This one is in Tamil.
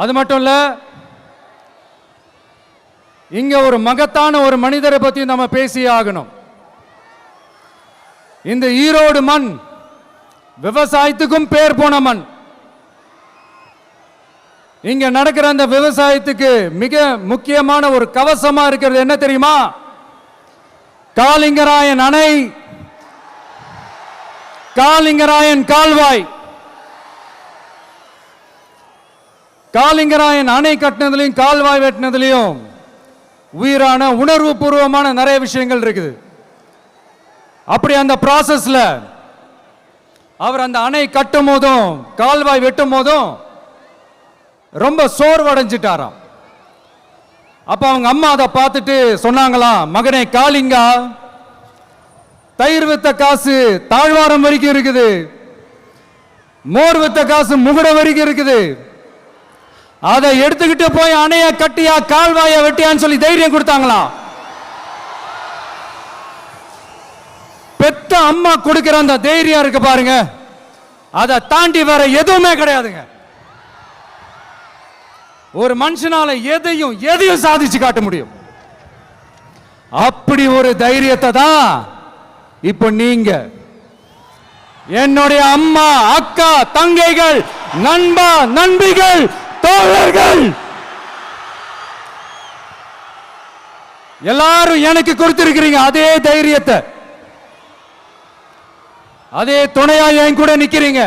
அது மட்டும் இல்ல, இங்க ஒரு மகத்தான ஒரு மனிதரை பத்தி நம்ம பேசியே ஆகணும். இந்த ஈரோடு மண் விவசாயத்துக்கும் பேர் போன மண். இங்க நடக்கிற அந்த விவசாயத்துக்கு மிக முக்கியமான ஒரு கவசமா இருக்கிறது என்ன தெரியுமா? காலிங்கராயன் அணை, காலிங்கராயன் கால்வாய். காலிங்கராயன் அணை கட்டினதுலையும் கால்வாய் வெட்டினதுலையும் உயிரான உணர்வு பூர்வமான நிறைய விஷயங்கள் இருக்குது. அப்படி அந்த ப்ராசஸ்ல அவர் அந்த அணை கட்டும் போதும் கால்வாய் வெட்டும் போதும் ரொம்ப சோர்வடைஞ்சிட்டாராம். அப்ப அவங்க அம்மா அதை பார்த்துட்டு சொன்னாங்களாம், மகனே காளிங்கா, தயிர் வித்த காசு தாழ்வாரம் வரைக்கும் இருக்குது, மோர் வித்த காசு முகுட வரைக்கும் இருக்குது, அதை எடுத்துக்கிட்டு போய் அணைய கட்டியா கால்வாய வெட்டியான்னு சொல்லி தைரியம் கொடுத்தாங்களாம். பெத்த அம்மா கொடுக்கிற அந்த தைரியம் இருக்கு பாருங்க, அதை தாண்டி வேற எதுவுமே கிடையாதுங்க. ஒரு மனுஷனால எதையும் சாதிச்சு காட்ட முடியும். அப்படி ஒரு தைரியத்தை தான் இப்ப நீங்க, என்னுடைய அம்மா, அக்கா, தங்கைகள், நண்பா, நண்பிகள், தோழர்கள் எல்லாரும் எனக்கு கொடுத்திருக்கிறீங்க. அதே தைரியத்தை, அதே துணையா என் கூட நிக்கிறீங்க.